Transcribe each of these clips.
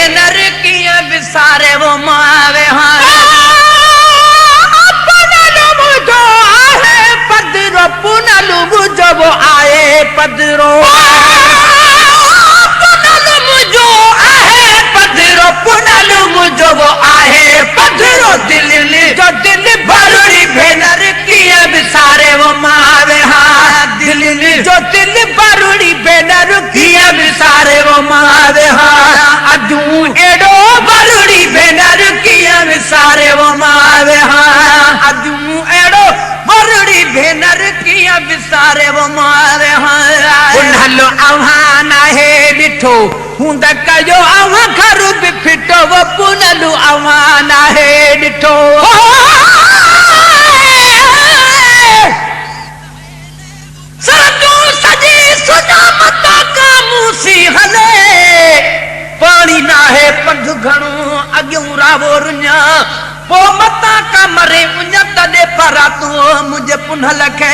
भेनर किया विसारे वो मावे हाँ पुनलु मुझो आहे पदरो पुनलु मुझो वो आए पदरो पुनलु मुझो आहे पदरो पुनलु मुझो वो आए पदरो दिल जो दिल भरुड़ी भेनर किया विसारे वो मावे हाँ दिल जो दिल भरुड़ी भेनर किया विसारे वो मावे हाँ अजू एडो भरुड़ी भेनर किया विसारे वो मावे हाँ अजू एडो भरुड़ी भेनर किया विसारे वो मावे हाँ पुनलो आह्वान है डिठो हुंद कयो आवा घर भी फिटो वो पुनलु आह्वान है डिठो पानी ना है पंध घणो अॻियों रावो रुञा पो मता का मरे उञा तॾे परा तू मुझे पुनल खे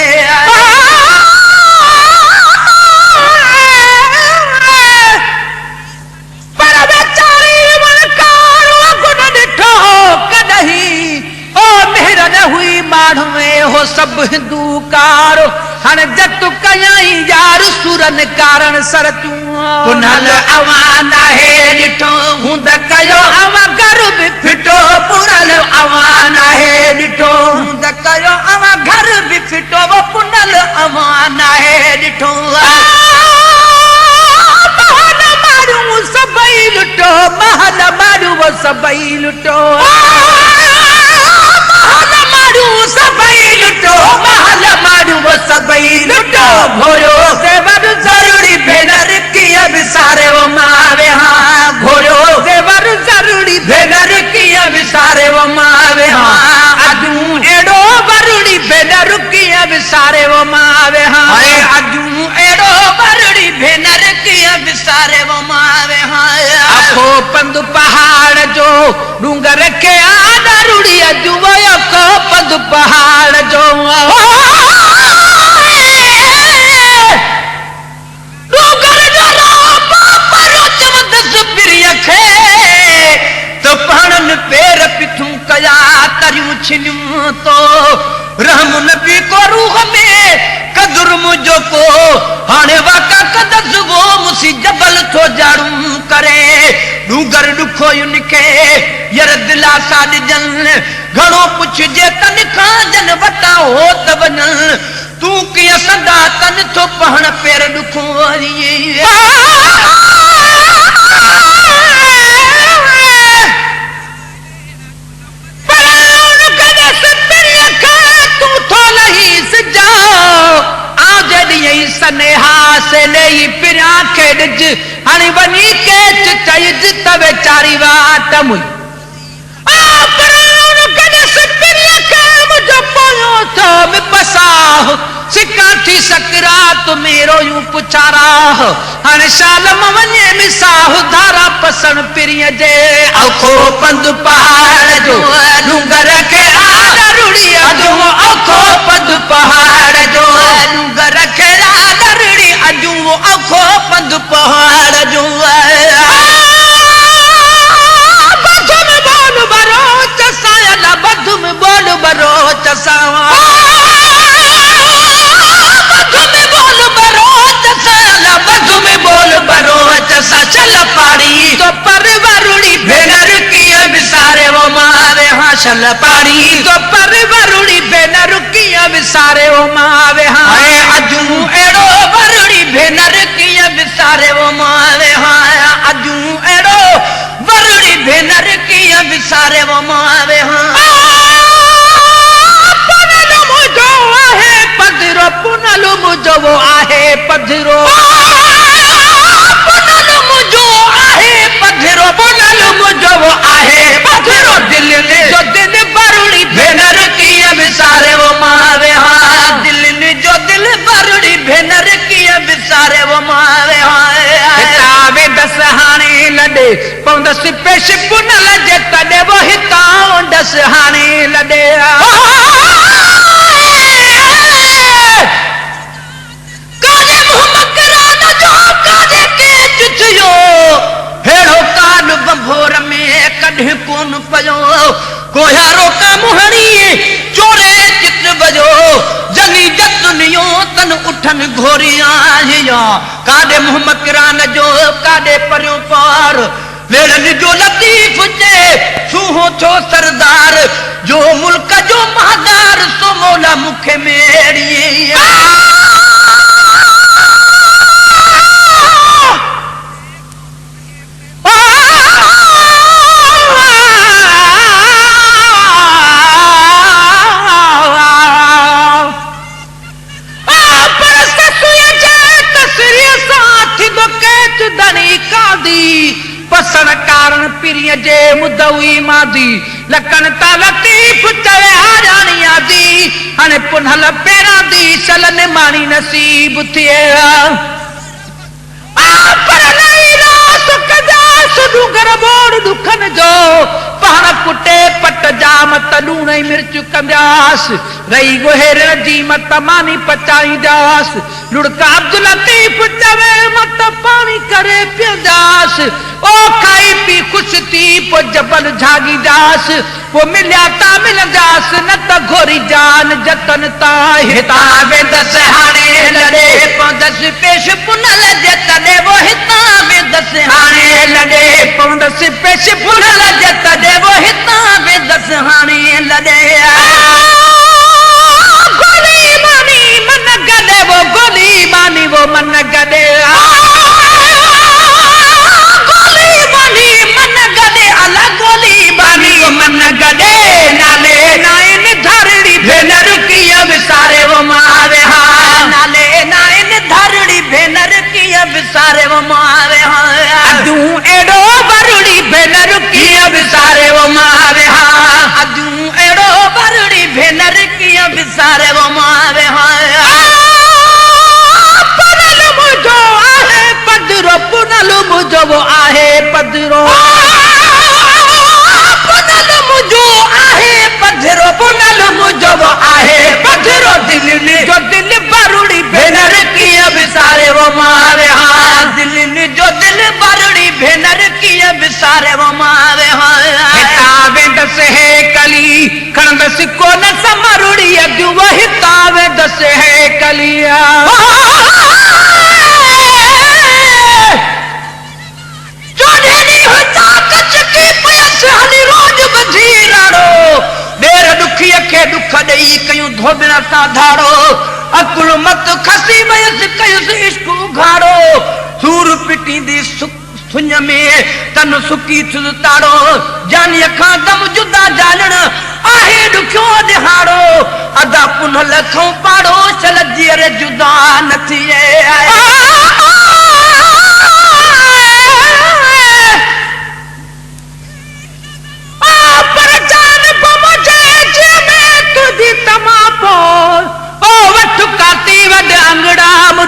पर वेचारी वणकार गुण ॾिठो कॾहिं ओ मेहर न हुई माण्हू में हो सभु हिंदूकार हाणे जतु कयाई यार सुरन कारण सर तूं पुनल आवान है ॾिठो हुंद कयो अवा घर भी फिटो पुनल आवान है ॾिठो हुंद कयो अवा घर भी फिटो वो पुनल आवान है ॾिठो महल मारू सभई लुटो महल मारू वो सभई लुटो महल मारू सभई लुटो महल मारू वो सभई लुटो घोड़ो से बड़ जरूरी भेनर किया विसारे वो मावे हाँ घोड़ो से बड़ जरूरी भेनर किया विसारे वो मावे हाँ अजू एडो बरुड़ी भेनर किया विसारे वो मावे हाँ अजू एडो बरुड़ी भेनर किया विसारे वो मावे हाँ अखो पंध पहाड़ जो डूंगर के आदा रुड़ी अजू वो अखो पंध पहाड़ जो पेर पिथू कया तरियूं छिनियूं तो रहम नबी को रूह में कदुर मुझो को हाणे वाका कदस वो मुसी जबल थो जाड़ू करे डूंगर दुखो उनके यर दिला साड जन घणो पुछ जे तन खां जन वटा हो त वञ तू किया सदा तन थो पहण पेर दुखो सनेहा से नहीं पिरा खेडज हणी बनी के चईज तवे चारी वाट मुई आ प्राण गणेश पिरिया के मुझे पोयो तो में पसाह सिकाठी सकरात मेरो यूं पुचारा हणे शालम वने मिसाह धारा पसन पिरिया जे अखो पंध पहाड़ जो डूंगर के आदा रुड़ी अजो अखो पंध पहाड़ जो डूंगर के अजू अखो पंध पहाड़ जो बध में बोल बरो चसायल बध में बोल बरो चसावा बध में बोल बरो चसायल बध में बोल बरो चसा चल पाड़ी तो परवरुड़ी भेनर किया विसारे वो मावे हाँ चल पाड़ी तो परवरुड़ी भेनर किया विसारे वो मावे हाँ अजू एड़ो भेनर किया विसारे वो मावे हाँ अजू एड़ो बरुड़ी भेनर किया विसारे वो मावे हाँ पुनलु मुझो आहे पधरो पुनलु मुझो वो आहे पधरो पुनलु मुझो आहे पधरो पुनलु मुझो वो आहे पधरो दिल ने जो दिल बरुड़ी भेनर किया विसारे वो मावे हाँ दिल ने जो दिल बरुड़ी भेनर किया विसारे वो मावे हितावे दस हाणे लॾे पवंदसि पेश पुनल जे तॾे वो हितां दस हाणे लॾे काजे मुंहुं मकरान जो काजे के चुचियो हेड़ो कान बंभो कढे कोन पयो कोयारो का मुहणी चोरे चित्र बजो जनी जतनियो तन उठन घोरिया काडे मोहम्मद किरान जो काडे परियो पार वेड़न जो लतीफ जे सूहो थो सरदार जो मुल्क जो महादार सो मौला मुखे मेड़ी पसण कारण पिरिय जे मुदवी मादी लकन ता लतीफ चवे हारानी आदी हने पुनहल पेरा दी चलन मानी नसीब थिए आ पर नहीं ना सुख जा सुदु घर बोड़ दुखन जो पहाड़ कुटे पट जाम तलूण मिर्च कंदास रही गोहेर जी मत मानी पचाई दास लुड़का अब्दुल लतीफ चवे मत पानी करे प्यास ओ खाई पी खुश थी पो जबल झागी दास वो मिलिया ता मिल दास न त घोरी जान जतन ता हिता वे दस हाणे लड़े पौंदस पेश पुनल जतने वो हिता वे दस हाणे लड़े पौंदस पेश पुनल जतने वो हिता वे दस हाणे लड़े गोली मानी मन गडे वो गोली मानी वो मन गडे मन गडे नाले नाइन धरड़ी भेनर किया विसारे वो मारे हाँ नाले नाइन धरड़ी भेनर किया विसारे वो मारे हाँ अदू एड़ो बरुड़ी भेनर किया विसारे वो मारे हाँ अदू एड़ो बरुड़ी भेनर किया विसारे वो मारे हाँ पुनल मुझो आहे पदरो पुनल मुझो वो आहे पदरो पधरो पुनल मुझो वो आहे पधरो दिल ने जो दिल बरुड़ी भेनर किया विसारे वो मारे हाँ दिल ने जो दिल बरुड़ी भेनर किया विसारे वो मारे हाँ हितावे दस है कली खंडस को न समरुड़ी अदु वो हितावे दस है कलिया चोड़े नहीं होता कच की पयस हनी रोज बधीराड़ो देर दुखी के दुख दई कयूं धोबना सा धाड़ो अकुल मत खसी वयस कयुस इश्क उघाड़ो सूर पिटी दी सुन में तन सुकी थुल ताड़ो जानी अखा दम जुदा जालण आहे दुखो दिहाड़ो अदा पुनल खो पाड़ो चल जीर जुदा नथी आए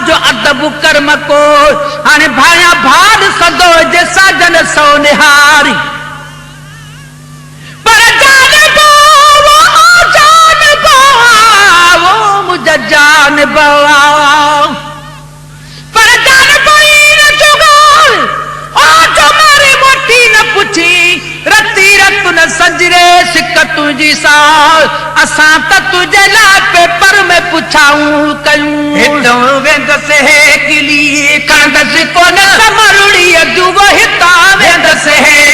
जो अदब कर्म को हाने भाया भाद सदो जैसा जन सो निहारी पर जान वो मुझे जान बवा पर जान न जुगाल ओ जो मेरी मोटी न पूछी रती रत न संजरे सिक तुझी साल असा त तुझे ला पेपर में पुछाऊं कयूं हितो वेंदस है किली कंदस को न समरुड़ी अदु वो हिता वेंदस है